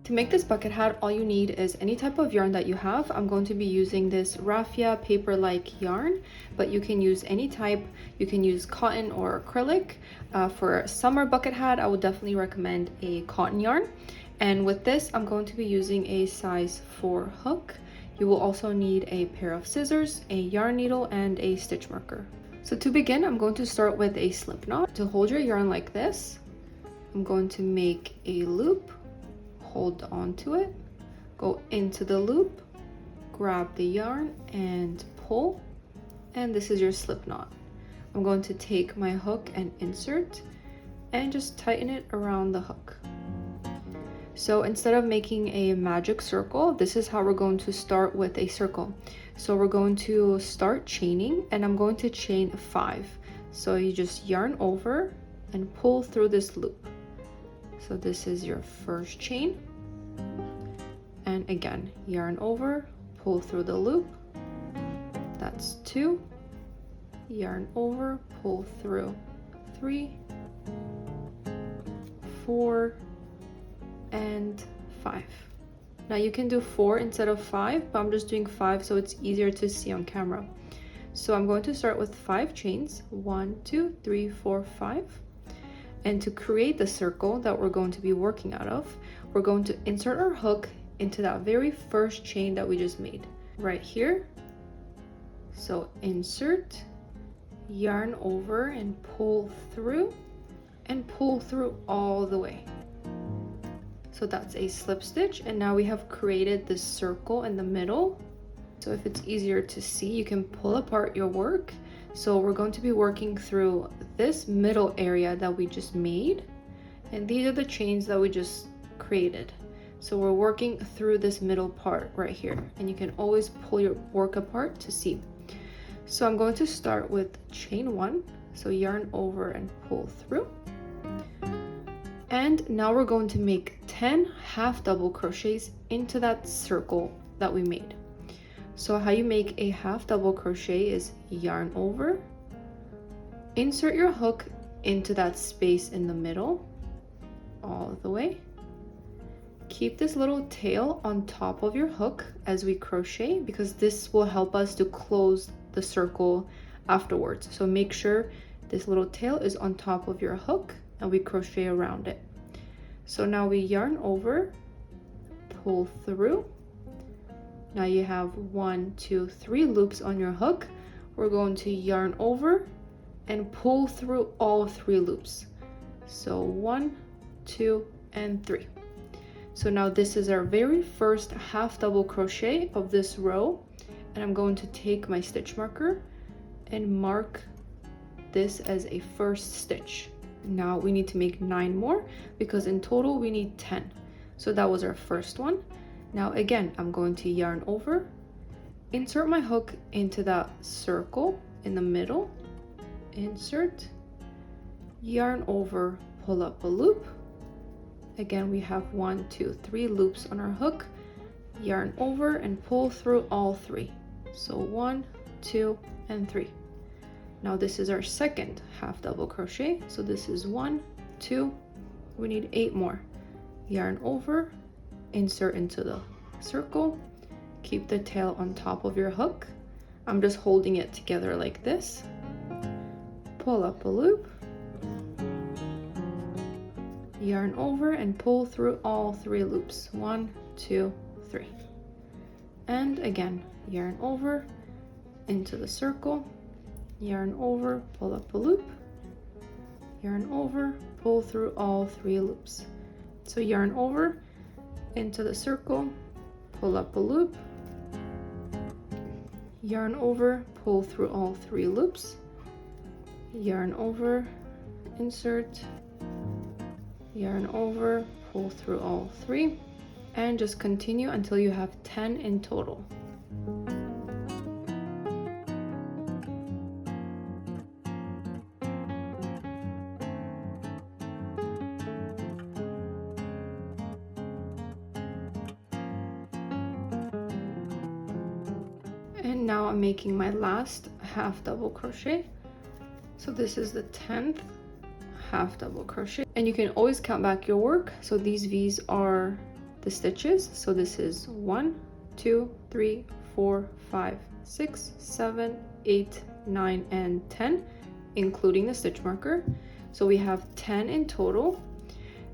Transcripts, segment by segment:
To make this bucket hat, all you need is any type of yarn that you have. I'm going to be using this raffia paper-like yarn, but you can use any type. You can use cotton or acrylic. For a summer bucket hat, I would definitely recommend a cotton yarn. And with this, I'm going to be using a size 4 hook. You will also need a pair of scissors, a yarn needle, and a stitch marker. So to begin, I'm going to start with a slip knot. To hold your yarn like this, I'm going to make a loop, hold on to it, go into the loop, grab the yarn and pull, and this is your slip knot. I'm going to take my hook and insert and just tighten it around the hook. So instead of making a magic circle, this is how we're going to start with a circle. So we're going to start chaining, and I'm going to chain 5. So you just yarn over and pull through this loop. So this is your first chain. And again, yarn over, pull through the loop. That's 2. Yarn over, pull through 3, 4, and 5. Now you can do 4 instead of 5, but I'm just doing 5 so it's easier to see on camera. So I'm going to start with 5 chains, 1, 2, 3, 4, 5. And to create the circle that we're going to be working out of, we're going to insert our hook into that very first chain that we just made right here. So insert, yarn over and pull through all the way. So that's a slip stitch, and now we have created this circle in the middle. So if it's easier to see, you can pull apart your work. So we're going to be working through this middle area that we just made, and these are the chains that we just created. So we're working through this middle part right here, and you can always pull your work apart to see. So I'm going to start with chain 1, so yarn over and pull through. And now we're going to make 10 half double crochets into that circle that we made. So how you make a half double crochet is yarn over, insert your hook into that space in the middle all the way. Keep this little tail on top of your hook as we crochet, because this will help us to close the circle afterwards. So make sure this little tail is on top of your hook and we crochet around it. So now we yarn over, pull through. Now you have 1, 2, 3 loops on your hook. We're going to yarn over and pull through all 3 loops. So 1, 2, and 3. So now this is our very first half double crochet of this row, and I'm going to take my stitch marker and mark this as a first stitch. Now we need to make 9 more, because in total we need 10. So that was our first one. Now again, I'm going to yarn over, insert my hook into that circle in the middle, insert, yarn over, pull up a loop. Again, we have 1, 2, 3 loops on our hook, yarn over and pull through all 3. So 1, 2, and 3. Now this is our second half double crochet. So this is 1, 2, we need 8 more. Yarn over, insert into the circle, keep the tail on top of your hook. I'm just holding it together like this. Pull up a loop, yarn over and pull through all 3 loops. 1, 2, 3. And again, yarn over into the circle, yarn over, pull up a loop, yarn over, pull through all 3 loops. So yarn over into the circle, pull up a loop, yarn over, pull through all 3 loops, yarn over, insert, yarn over, pull through all 3, and just continue until you have 10 in total. And now I'm making my last half double crochet. So this is the 10th half double crochet, and you can always count back your work. So these V's are the stitches. So this is 1, 2, 3, 4, 5, 6, 7, 8, 9, and 10, including the stitch marker. So we have 10 in total.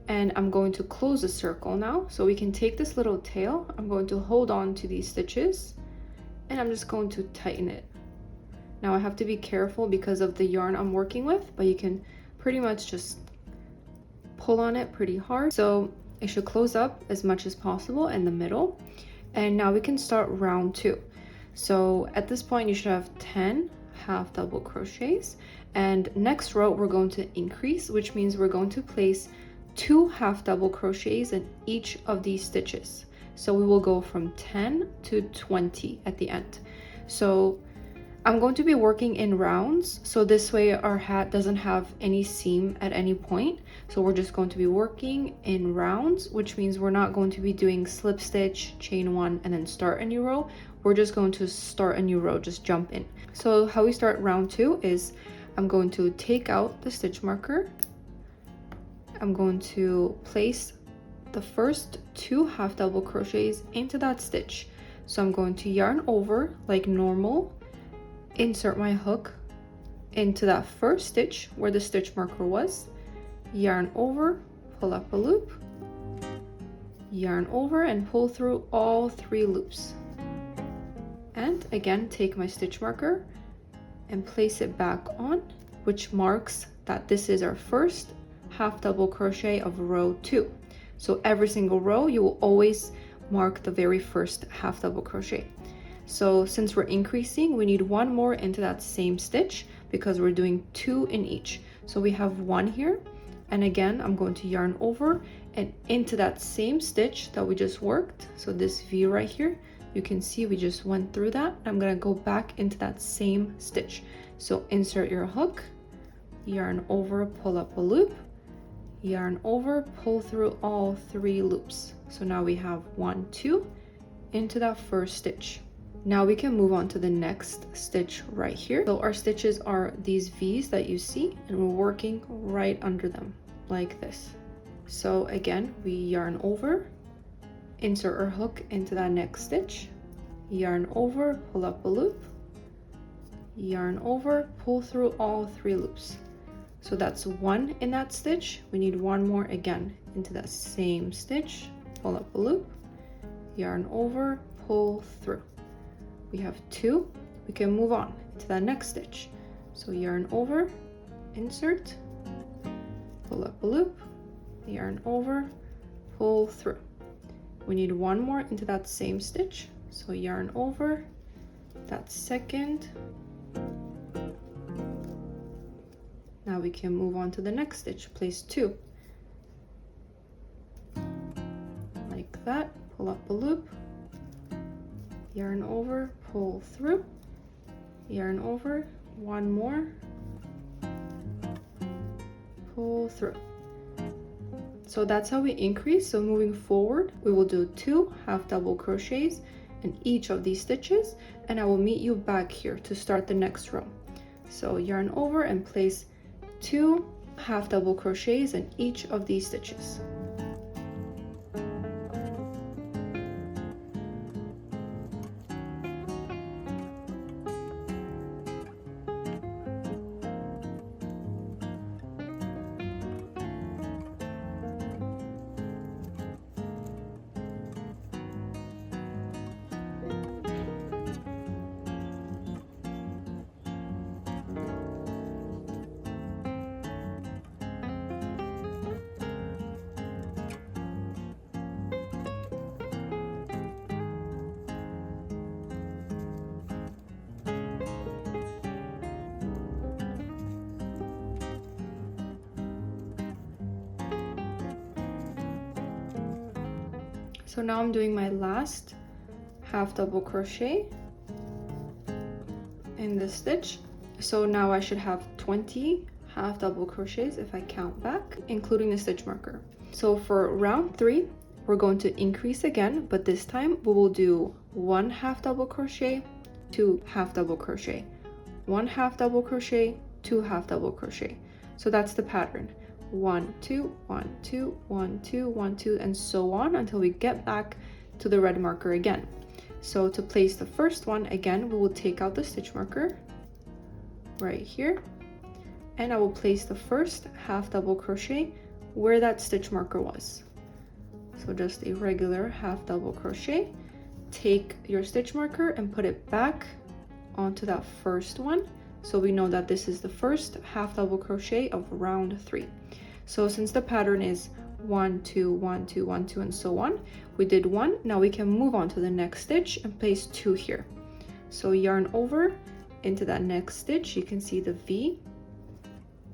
And I'm going to close the circle now. So we can take this little tail. I'm going to hold on to these stitches and I'm just going to tighten it. Now I have to be careful because of the yarn I'm working with, but you can pretty much just pull on it pretty hard. So it should close up as much as possible in the middle. And now we can start round 2. So at this point you should have 10 half double crochets, and next row we're going to increase, which means we're going to place 2 half double crochets in each of these stitches. So we will go from 10 to 20 at the end. So I'm going to be working in rounds, so this way our hat doesn't have any seam at any point. So we're just going to be working in rounds, which means we're not going to be doing slip stitch, chain 1, and then start a new row. We're just going to start a new row, just jump in. So how we start round 2 is I'm going to take out the stitch marker. I'm going to place the first 2 half double crochets into that stitch. So I'm going to yarn over like normal, insert my hook into that first stitch where the stitch marker was, yarn over, pull up a loop, yarn over and pull through all 3 loops. And again, take my stitch marker and place it back on, which marks that this is our first half double crochet of row 2. So every single row you will always mark the very first half double crochet. So since we're increasing, we need 1 more into that same stitch because we're doing 2 in each. So we have 1 here, and again I'm going to yarn over and into that same stitch that we just worked. So this V right here, you can see we just went through that. I'm going to go back into that same stitch. So insert your hook, yarn over, pull up a loop, yarn over, pull through all 3 loops. So now we have 1, 2 into that first stitch. Now we can move on to the next stitch right here. So our stitches are these V's that you see, and we're working right under them like this. So again, we yarn over, insert our hook into that next stitch, yarn over, pull up a loop, yarn over, pull through all 3 loops. So that's 1 in that stitch. We need 1 more again into that same stitch, pull up a loop, yarn over, pull through. We have 2. We can move on to that next stitch. So yarn over, insert, pull up a loop, yarn over, pull through. We need 1 more into that same stitch. So yarn over that second. Now we can move on to the next stitch, place 2. Like that, pull up a loop, yarn over, pull through, yarn over, 1 more, pull through. So that's how we increase. So moving forward, we will do 2 half double crochets in each of these stitches, and I will meet you back here to start the next row. So yarn over and place 2 half double crochets in each of these stitches. So now I'm doing my last half double crochet in this stitch. So now I should have 20 half double crochets if I count back, including the stitch marker. So for round 3, we're going to increase again, but this time we will do 1 half double crochet, 2 half double crochet, 1 half double crochet, 2 half double crochet. So that's the pattern: 1 2 1 2 1 2 1 2, and so on until we get back to the red marker again. So to place the first one, again, we will take out the stitch marker right here, and I will place the first half double crochet where that stitch marker was. So just a regular half double crochet. Take your stitch marker and put it back onto that first one, so we know that this is the first half double crochet of round 3. So since the pattern is 1 2 1 2 1 2 and so on, we did 1. Now we can move on to the next stitch and place 2 here. So yarn over into that next stitch, you can see the V,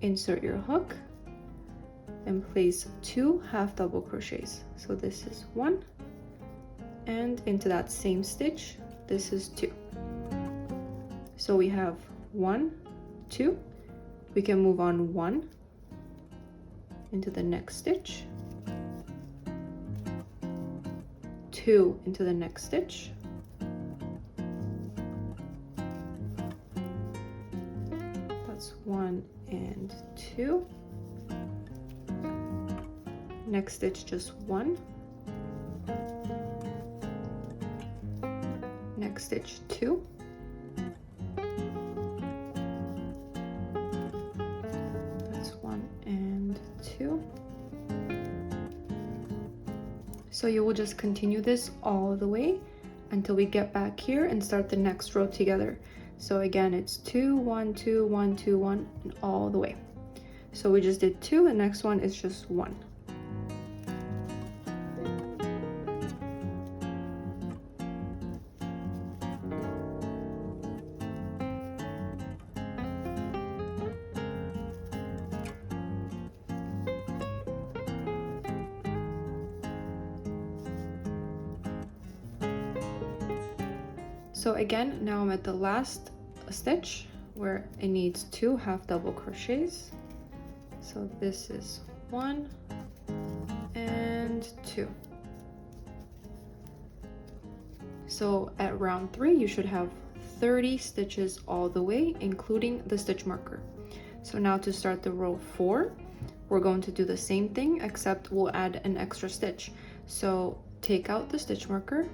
insert your hook and place 2 half double crochets. So this is 1, and into that same stitch, this is 2. So we have 1 2, we can move on 1 into the next stitch, 2 into the next stitch, that's 1 and 2, next stitch just 1, next stitch 2, that's 1 and 2. So you will just continue this all the way until we get back here and start the next row together. So again, it's 2 1 2 1 2 1 and all the way. So we just did 2, the next one is just 1. So again, now I'm at the last stitch where it needs 2 half double crochets. So this is 1 and 2. So at round 3, you should have 30 stitches all the way, including the stitch marker. So now to start the row 4, we're going to do the same thing, except we'll add an extra stitch. So take out the stitch marker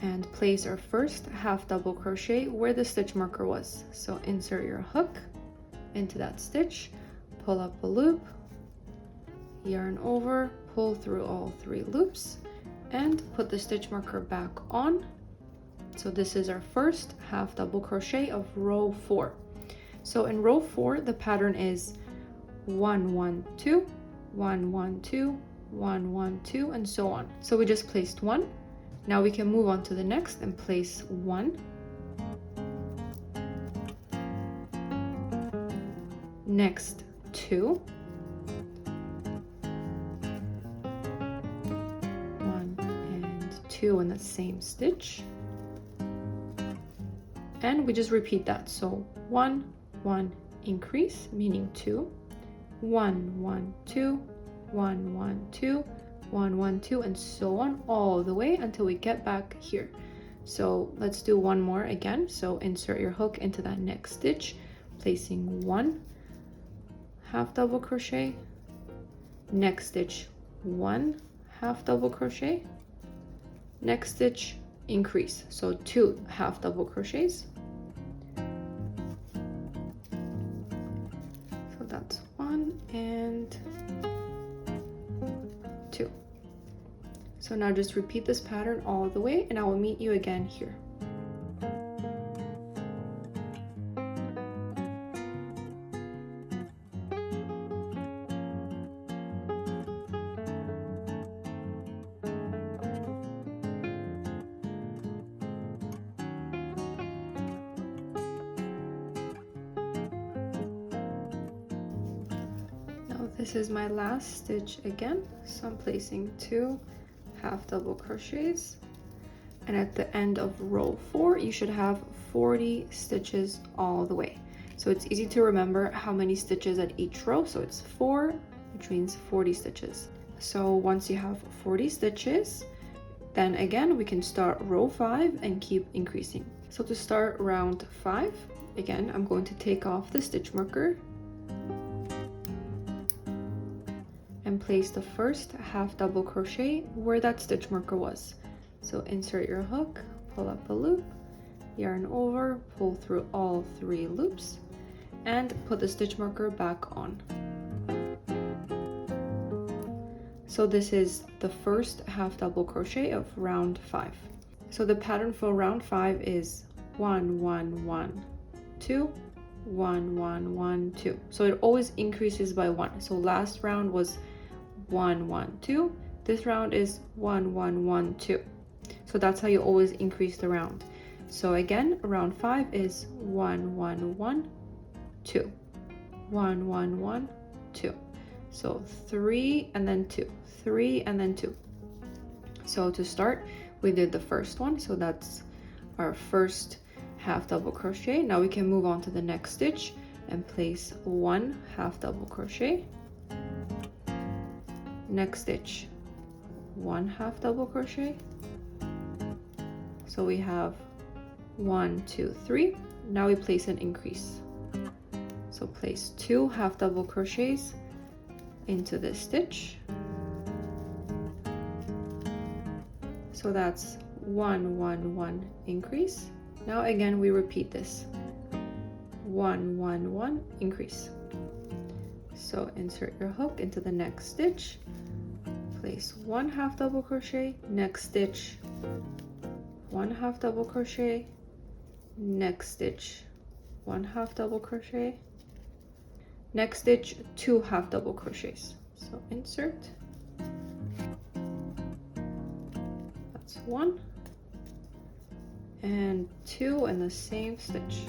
and place our first half double crochet where the stitch marker was. So insert your hook into that stitch, pull up a loop, yarn over, pull through all 3 loops, and put the stitch marker back on. So this is our first half double crochet of row 4. So in row 4, the pattern is 1 1 2 1 1 2 1 1 2 and so on. So we just placed 1. Now we can move on to the next and place 1, next 2, 1 and 2 in the same stitch, and we just repeat that. So 1 1 increase, meaning 2, 1 1 2 1 1 2 1 1 2 and so on all the way until we get back here. So let's do one more again. So insert your hook into that next stitch, placing 1 half double crochet, next stitch 1 half double crochet, next stitch increase, so 2 half double crochets. So that's 1 and 2. So now just repeat this pattern all the way, and I will meet you again here. Now this is my last stitch again, so I'm placing 2 half double crochets, and at the end of row 4 you should have 40 stitches all the way. So it's easy to remember how many stitches at each row, so it's 4, which means 40 stitches. So once you have 40 stitches, then again we can start row 5 and keep increasing. So to start round 5, again I'm going to take off the stitch marker and place the first half double crochet where that stitch marker was. So insert your hook, pull up a loop, yarn over, pull through all 3 loops, and put the stitch marker back on. So this is the first half double crochet of round 5. So the pattern for round 5 is 1 1 1 2 1 1 1 2. So it always increases by 1. So last round was 1 1 2. This round is 1 1 1 2. So that's how you always increase the round. So again, round 5 is 1 1 1 2 1 1 1 2. So 3 and then 2, 3 and then 2. So to start, we did the first one, so that's our first half double crochet. Now we can move on to the next stitch and place 1 half double crochet, next stitch 1 half double crochet. So we have 1 2 3. Now we place an increase, so place 2 half double crochets into this stitch. So that's 1 1 1 increase. Now again we repeat this, 1 1 1 increase. So insert your hook into the next stitch, place 1 half double crochet, next stitch 1 half double crochet, next stitch 1 half double crochet, next stitch 2 half double crochets. So insert, that's 1 and 2 in the same stitch.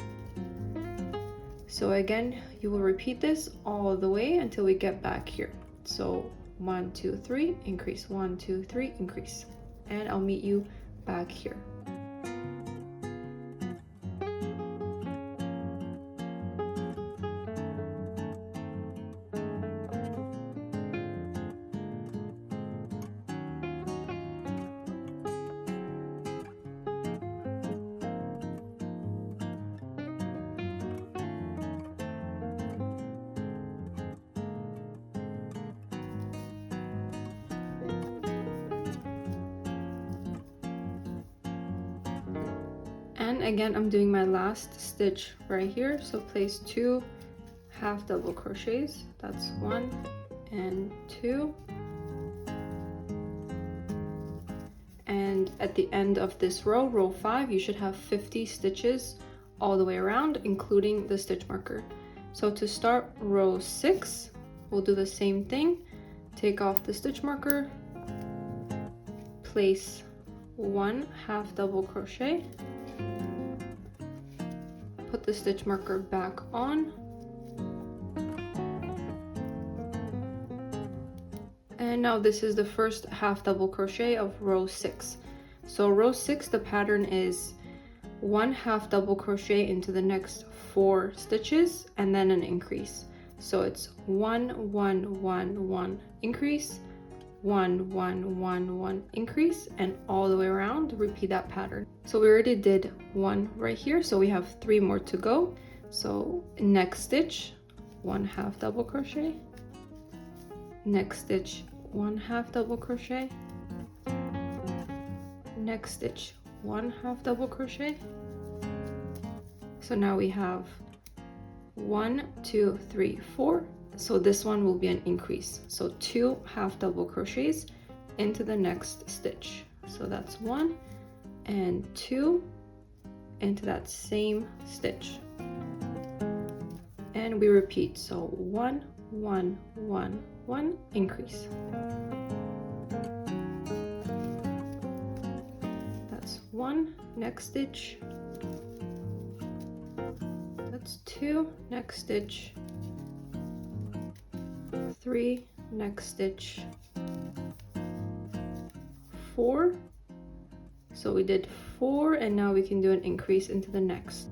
So again, you will repeat this all the way until we get back here. So 1 2 3 increase, 1 2 3 increase, and I'll meet you back here. And again, I'm doing my last stitch right here, so place 2 half double crochets. That's 1 and 2, and at the end of this row, row 5, you should have 50 stitches all the way around, including the stitch marker. So to start row 6, we'll do the same thing. Take off the stitch marker, place 1 half double crochet, put the stitch marker back on, and now this is the first half double crochet of row 6. So row 6, the pattern is 1 half double crochet into the next 4 stitches and then an increase. So it's 1 1 1 1 increase, 1 1 1 1 increase, and all the way around repeat that pattern. So we already did 1 right here, so we have 3 more to go. So next stitch 1 half double crochet, next stitch 1 half double crochet, next stitch 1 half double crochet. So now we have 1 2 3 4. So this one will be an increase, so 2 half double crochets into the next stitch. So that's 1 and 2 into that same stitch, and we repeat. So 1 1 1 1 increase, that's 1, next stitch, that's 2, next stitch, 3, next stitch, 4. So we did 4, and now we can do an increase into the next.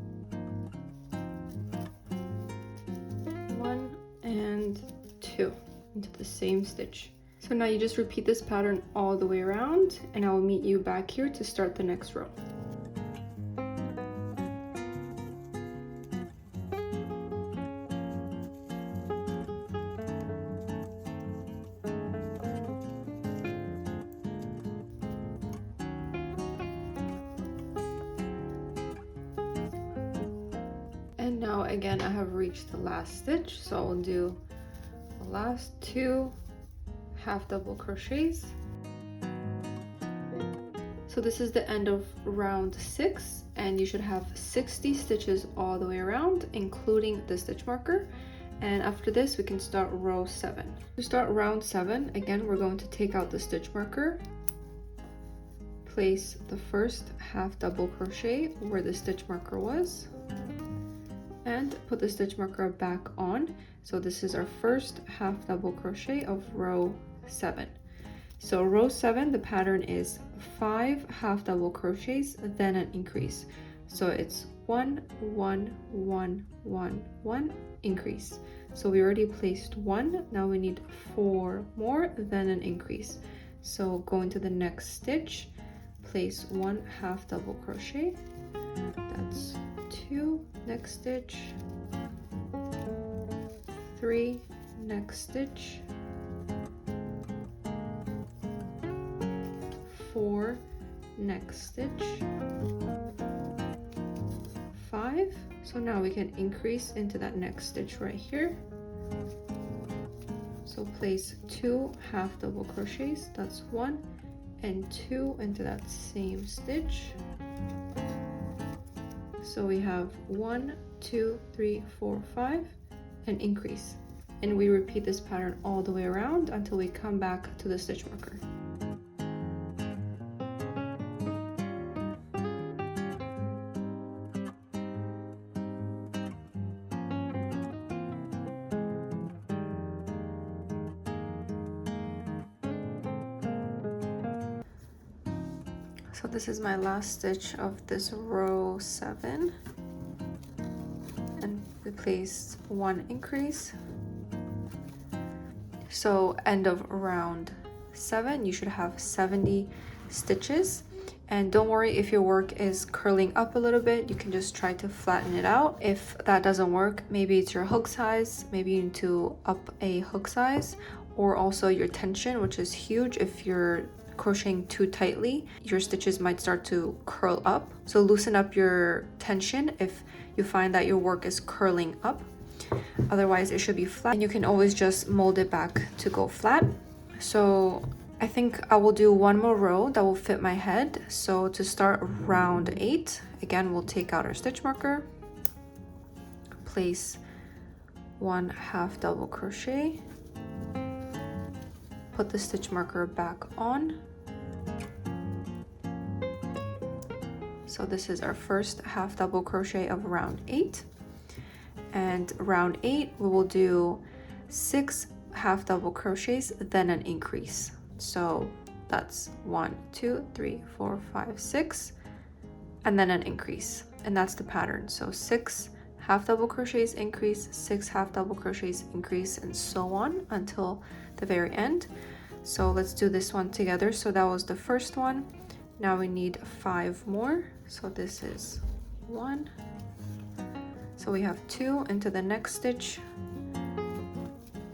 1 and 2 into the same stitch. So now you just repeat this pattern all the way around, and I will meet you back here to start the next row. again, I have reached the last stitch, so I'll do the last 2 half double crochets. So this is the end of round 6, and you should have 60 stitches all the way around, including the stitch marker. And after this, we can start row 7. To start round 7, again, we're going to take out the stitch marker, place the first half double crochet where the stitch marker was, and put the stitch marker back on. So this is our first half double crochet of row 7. So row 7, the pattern is 5 half double crochets, then an increase. So it's 1, 1, 1, 1, 1, increase. So we already placed 1, now we need 4 more, then an increase. So go into the next stitch, place 1 half double crochet, that's 2, next stitch, 3, next stitch, 4, next stitch, 5. So now we can increase into that next stitch right here. So place 2 half double crochets, that's 1 and 2 into that same stitch. So we have 1, 2, 3, 4, 5, and increase. And we repeat this pattern all the way around until we come back to the stitch marker. So this is my last stitch of this row 7, and we placed 1 increase. So end of round 7, you should have 70 stitches. And don't worry if your work is curling up a little bit, you can just try to flatten it out. If that doesn't work, maybe it's your hook size, maybe you need to up a hook size, or also your tension, which is huge. If you're crocheting too tightly, your stitches might start to curl up. So loosen up your tension if you find that your work is curling up. Otherwise it should be flat, and you can always just mold it back to go flat. So I think I will do one more row that will fit my head. So to start round 8, again, we'll take out our stitch marker, place 1 half double crochet, put the stitch marker back on. So this is our first half double crochet of round 8. And round 8, we will do 6 half double crochets, then an increase. So that's 1, 2, 3, 4, 5, 6, and then an increase. And that's the pattern. So 6 half double crochets increase, 6 half double crochets increase, and so on until the very end. So let's do this one together. So that was the first one. Now we need 5 more. So this is 1. So we have 2 into the next stitch.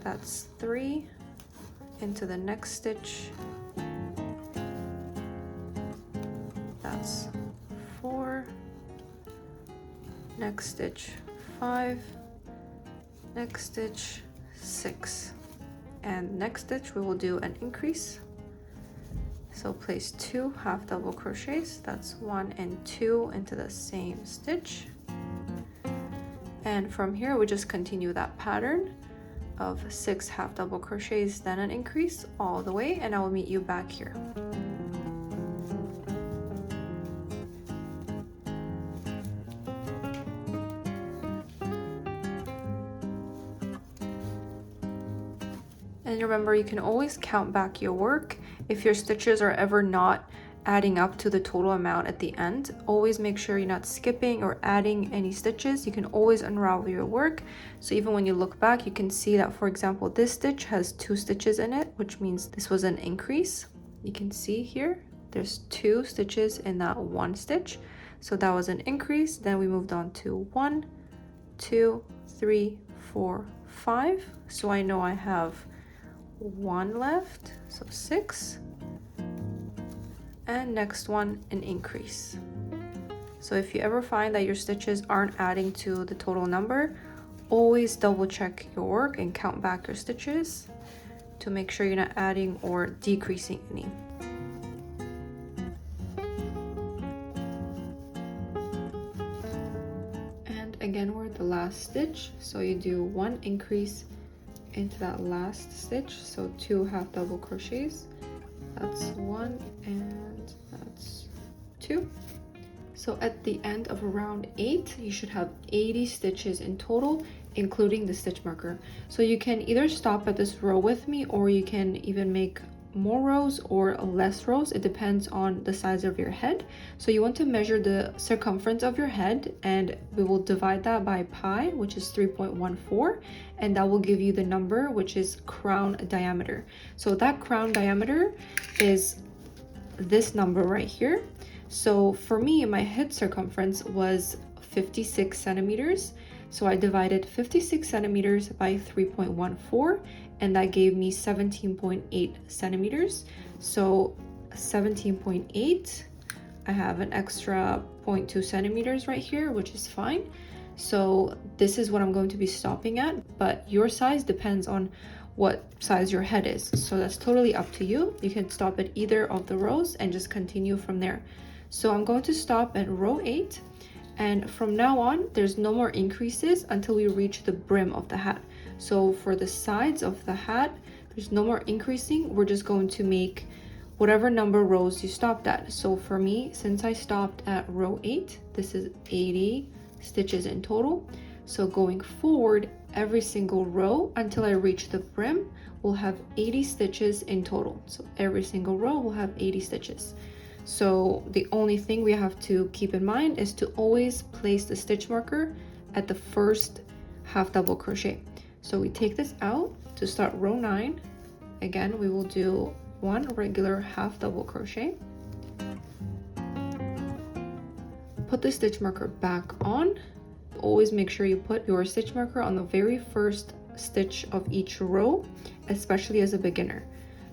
That's 3 into the next stitch. That's 4. Next stitch 5. Next stitch 6. And next stitch we will do an increase. So place 2 half double crochets, that's 1 and 2 into the same stitch. And from here we just continue that pattern of 6 half double crochets, then an increase all the way, and I will meet you back here. And remember, you can always count back your work. If your stitches are ever not adding up to the total amount at the end, always make sure you're not skipping or adding any stitches. You can always unravel your work. So even when you look back, you can see that, for example, this stitch has 2 stitches in it, which means this was an increase. You can see here, there's 2 stitches in that 1 stitch. So that was an increase. Then we moved on to 1, 2, 3, 4, 5. So I know I have 1 left, so 6, and next one an increase. So if you ever find that your stitches aren't adding to the total number, always double check your work and count back your stitches to make sure you're not adding or decreasing any. And again, we're at the last stitch, so you do 1 increase into that last stitch, so 2 half double crochets. That's 1 and that's 2. So at the end of round 8, you should have 80 stitches in total, including the stitch marker. So you can either stop at this row with me, or you can even make more rows or less rows. It depends on the size of your head. So you want to measure the circumference of your head, and we will divide that by pi, which is 3.14, and that will give you the number, which is crown diameter. So that crown diameter is this number right here. So for me, my head circumference was 56 centimeters. So I divided 56 centimeters by 3.14, and that gave me 17.8 centimeters. So 17.8, I have an extra 0.2 centimeters right here, which is fine. So this is what I'm going to be stopping at, but your size depends on what size your head is. So that's totally up to you. You can stop at either of the rows and just continue from there. So I'm going to stop at row 8, and from now on there's no more increases until we reach the brim of the hat. So for the sides of the hat, there's no more increasing. We're just going to make whatever number rows you stopped at. So for me, since I stopped at row 8, this is 80 stitches in total. So going forward, every single row until I reach the brim will have 80 stitches in total. So every single row will have 80 stitches. So the only thing we have to keep in mind is to always place the stitch marker at the first half double crochet. So we take this out to start row 9. Again, we will do 1 regular half double crochet. Put the stitch marker back on. Always make sure you put your stitch marker on the very first stitch of each row, especially as a beginner.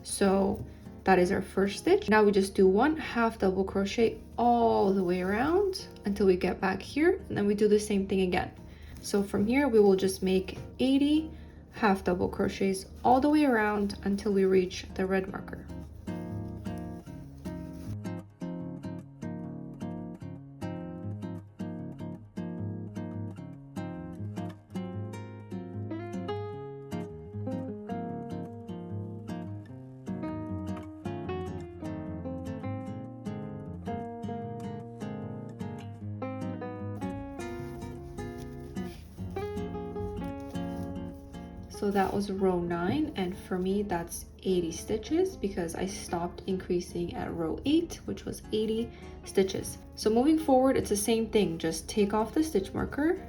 So that is our first stitch. Now we just do 1 half double crochet all the way around until we get back here, and then we do the same thing again. So from here we will just make 80 half double crochets all the way around until we reach the red marker. So that was row 9, and for me that's 80 stitches because I stopped increasing at row 8, which was 80 stitches. So moving forward, it's the same thing. Just take off the stitch marker,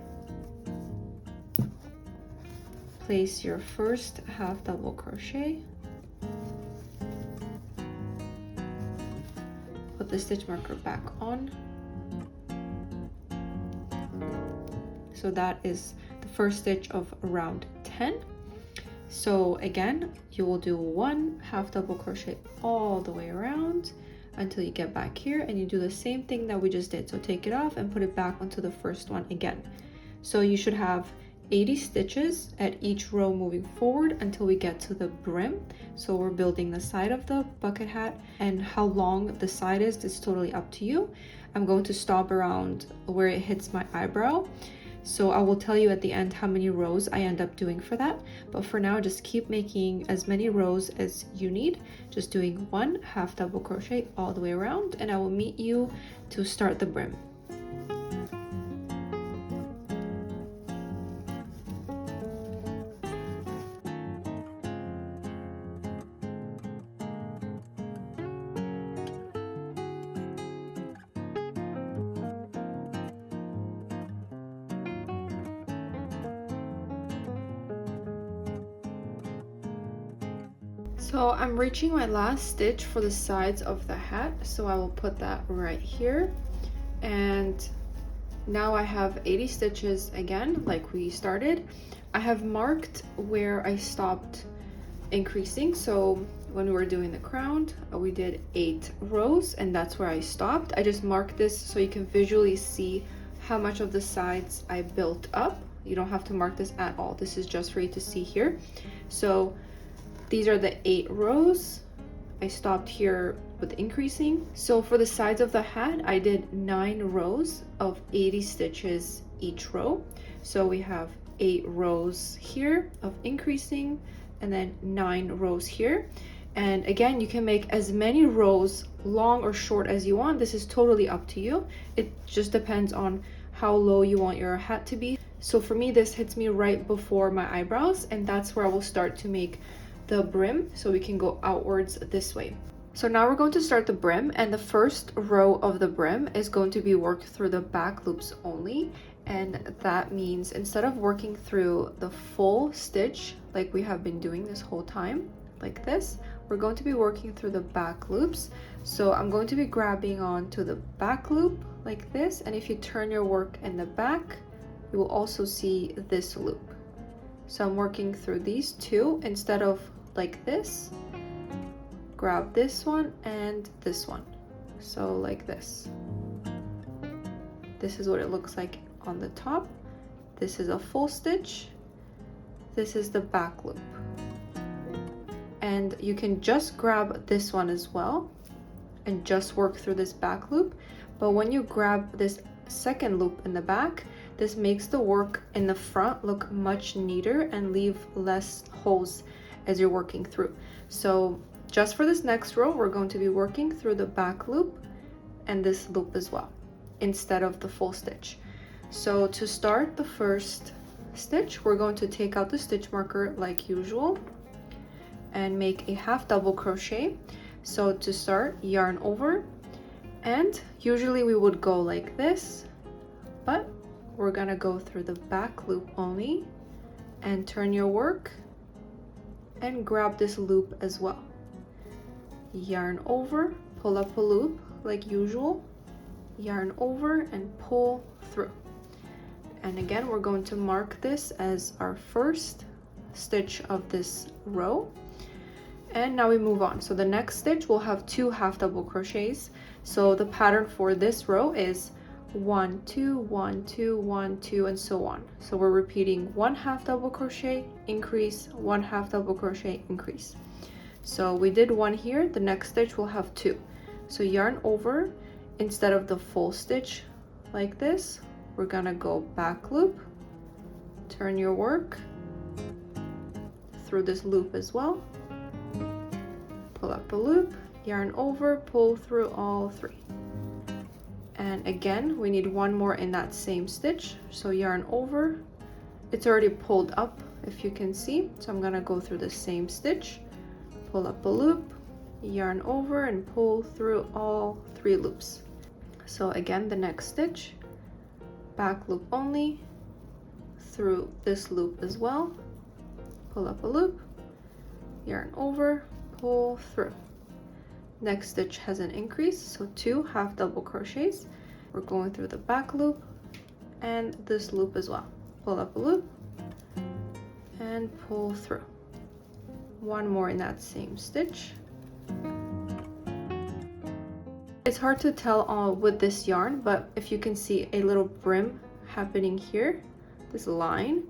place your first half double crochet, put the stitch marker back on. So that is the first stitch of round 10. So again, you will do 1 half double crochet all the way around until you get back here, and you do the same thing that we just did. So take it off and put it back onto the first one again. So you should have 80 stitches at each row moving forward until we get to the brim. So we're building the side of the bucket hat, and how long the side is totally up to you. I'm going to stop around where it hits my eyebrow. So I will tell you at the end how many rows I end up doing for that. But for now, just keep making as many rows as you need. Just doing 1 half double crochet all the way around, and I will meet you to start the brim. So I'm reaching my last stitch for the sides of the hat, so I will put that right here. And now I have 80 stitches again, like we started. I have marked where I stopped increasing, so when we were doing the crown, we did 8 rows, and that's where I stopped. I just marked this so you can visually see how much of the sides I built up. You don't have to mark this at all. This is just for you to see here. So these are the 8 rows. I stopped here with increasing. So for the sides of the hat, I did 9 rows of 80 stitches each row. So we have 8 rows here of increasing, and then 9 rows here. And again, you can make as many rows long or short as you want. This is totally up to you. It just depends on how low you want your hat to be. So for me, this hits me right before my eyebrows, and that's where I will start to make the brim, so we can go outwards this way. So now we're going to start the brim, and the first row of the brim is going to be worked through the back loops only. And that means instead of working through the full stitch like we have been doing this whole time, like this, we're going to be working through the back loops. So I'm going to be grabbing onto the back loop like this, and if you turn your work in the back, you will also see this loop. So I'm working through these two instead of like this. Grab this one and this one, so like this. This is what it looks like on the top. This is a full stitch. This is the back loop. And you can just grab this one as well and just work through this back loop. But when you grab this second loop in the back, this makes the work in the front look much neater and leave less holes as you're working through. So just for this next row, we're going to be working through the back loop and this loop as well, instead of the full stitch. So to start the first stitch, we're going to take out the stitch marker like usual and make a half double crochet. So to start, yarn over, and usually we would go like this, but we're gonna go through the back loop only, and turn your work and grab this loop as well. Yarn over, pull up a loop like usual, yarn over and pull through. And again, we're going to mark this as our first stitch of this row. And now we move on. So the next stitch will have 2 half double crochets. So the pattern for this row is 1 2 1 2 1 2 and so on. So we're repeating 1 half double crochet, increase, 1 half double crochet, increase. So we did 1 here. The next stitch will have 2. So yarn over, instead of the full stitch like this, we're gonna go back loop, turn your work through this loop as well, pull up a loop, yarn over, pull through all 3. And again, we need 1 more in that same stitch. So yarn over, it's already pulled up if you can see. So I'm gonna go through the same stitch, pull up a loop, yarn over and pull through all 3 loops. So again, the next stitch, back loop only, through this loop as well, pull up a loop, yarn over, pull through. Next stitch has an increase, so 2 half double crochets. We're going through the back loop and this loop as well. Pull up a loop and pull through. 1 more in that same stitch. It's hard to tell with this yarn, but if you can see a little brim happening here, this line,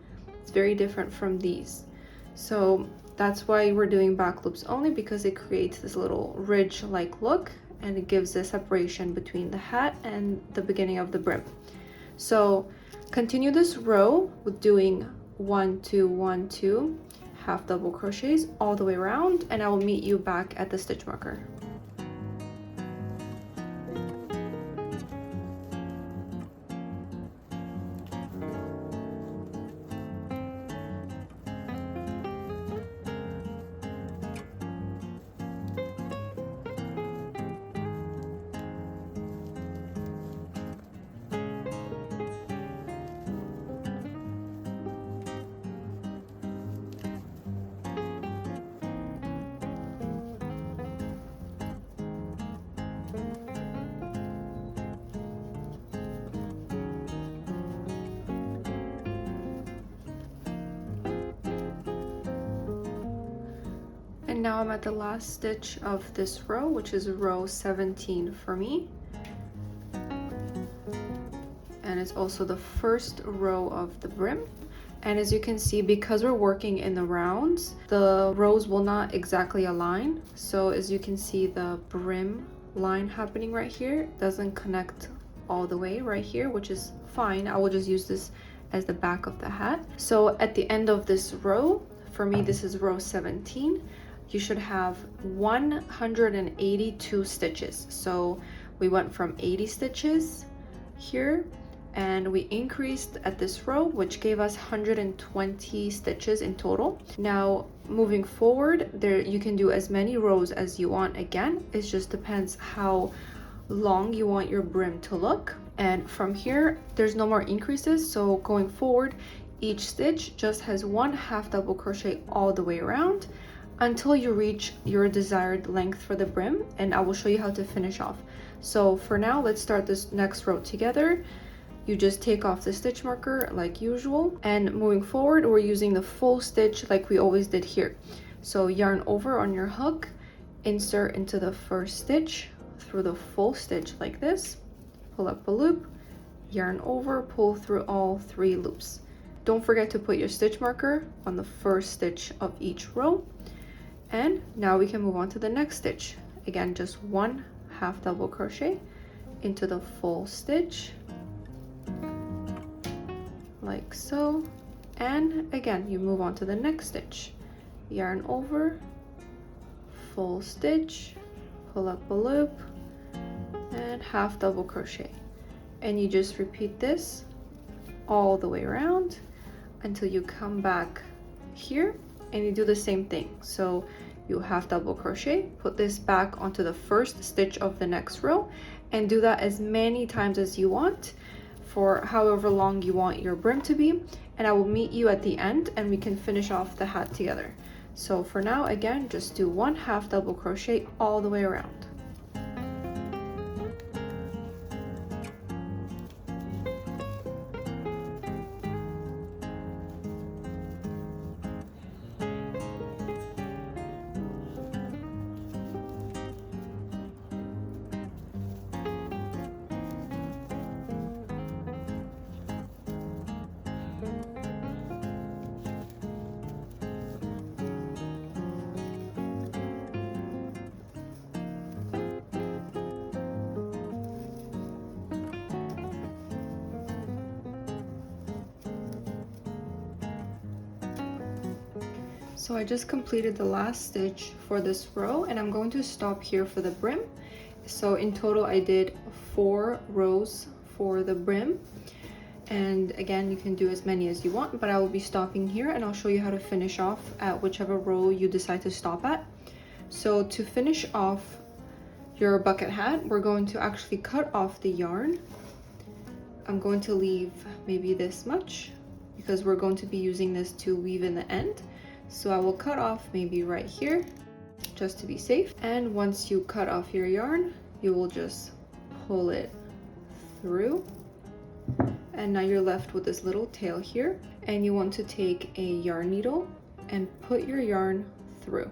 it's very different from these. So that's why we're doing back loops only, because it creates this little ridge-like look and it gives a separation between the hat and the beginning of the brim. So continue this row with doing 1 2 1 2 half double crochets all the way around, and I will meet you back at the stitch marker. now I'm at the last stitch of this row, which is row 17 for me. And it's also the first row of the brim. And as you can see, because we're working in the rounds, the rows will not exactly align. So as you can see, the brim line happening right here doesn't connect all the way right here, which is fine. I will just use this as the back of the hat. So at the end of this row, for me, this is row 17, you should have 182 stitches. So we went from 80 stitches here, and we increased at this row, which gave us 120 stitches in total. Now moving forward, there you can do as many rows as you want. Again, it just depends how long you want your brim to look. And from here, there's no more increases, so going forward, each stitch just has 1 half double crochet all the way around until you reach your desired length for the brim, and I will show you how to finish off. So for now, let's start this next row together. You just take off the stitch marker like usual, and moving forward, we're using the full stitch like we always did here. So yarn over on your hook, insert into the first stitch through the full stitch like this, pull up a loop, yarn over, pull through all 3 loops. Don't forget to put your stitch marker on the first stitch of each row. And now we can move on to the next stitch. Again, just 1 half double crochet into the full stitch like so, and again you move on to the next stitch, yarn over, full stitch, pull up a loop, and half double crochet, and you just repeat this all the way around until you come back here and you do the same thing. So you half double crochet, put this back onto the first stitch of the next row, and do that as many times as you want for however long you want your brim to be, and I will meet you at the end and we can finish off the hat together. So for now, again, just do 1 half double crochet all the way around. So I just completed the last stitch for this row, and I'm going to stop here for the brim. So in total I did 4 rows for the brim, and again you can do as many as you want, but I will be stopping here and I'll show you how to finish off at whichever row you decide to stop at. So to finish off your bucket hat, we're going to actually cut off the yarn. I'm going to leave maybe this much because we're going to be using this to weave in the end. So I will cut off maybe right here just to be safe. And once you cut off your yarn, you will just pull it through. And now you're left with this little tail here. And you want to take a yarn needle and put your yarn through.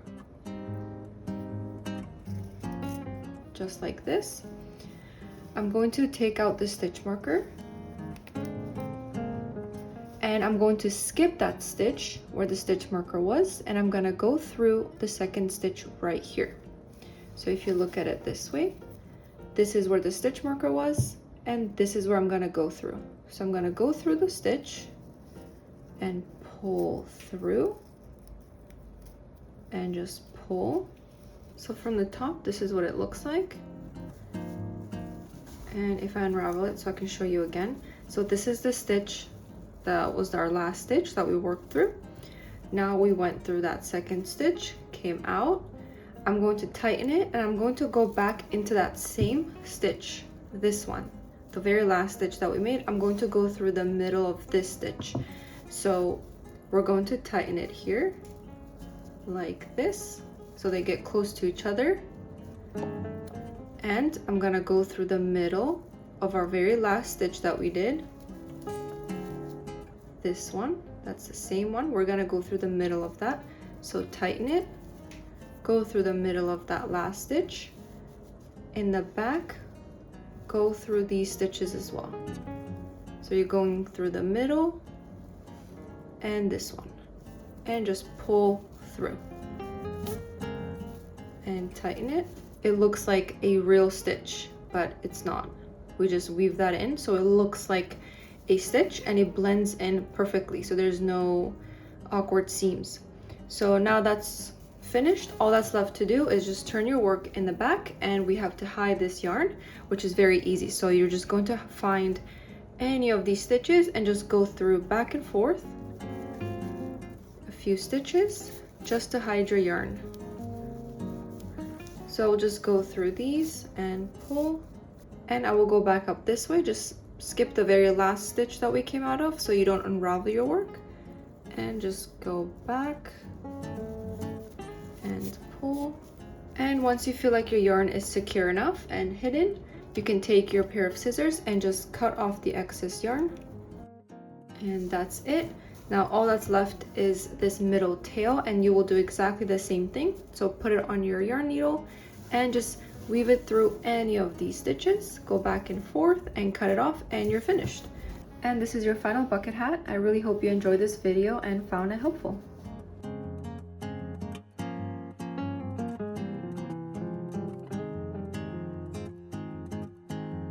Just like this. I'm going to take out the stitch marker. And I'm going to skip that stitch where the stitch marker was, and I'm going to go through the second stitch right here. So if you look at it this way, this is where the stitch marker was, and this is where I'm going to go through. So I'm going to go through the stitch and pull through and just pull. So from the top, this is what it looks like. And if I unravel it so I can show you again. So this is the stitch that was our last stitch that we worked through. Now we went through that second stitch, came out. I'm going to tighten it and I'm going to go back into that same stitch, this one, the very last stitch that we made. I'm going to go through the middle of this stitch. So we're going to tighten it here like this so they get close to each other. And I'm gonna go through the middle of our very last stitch that we did. This one, that's the same one. We're gonna go through the middle of that. So tighten it, go through the middle of that last stitch. In the back, go through these stitches as well. So you're going through the middle and this one, and just pull through and tighten it. It looks like a real stitch, but it's not. We just weave that in so it looks like a stitch and it blends in perfectly, so there's no awkward seams. So now that's finished. All that's left to do is just turn your work in the back, and we have to hide this yarn, which is very easy. So you're just going to find any of these stitches and just go through back and forth a few stitches just to hide your yarn. So we'll just go through these and pull, and I will go back up this way. Just skip the very last stitch that we came out of so you don't unravel your work, and just go back and pull. And once you feel like your yarn is secure enough and hidden, you can take your pair of scissors and just cut off the excess yarn. And that's it. Now all that's left is this middle tail, and you will do exactly the same thing. So put it on your yarn needle and just weave it through any of these stitches, go back and forth and cut it off, and you're finished. And this is your final bucket hat. I really hope you enjoyed this video and found it helpful.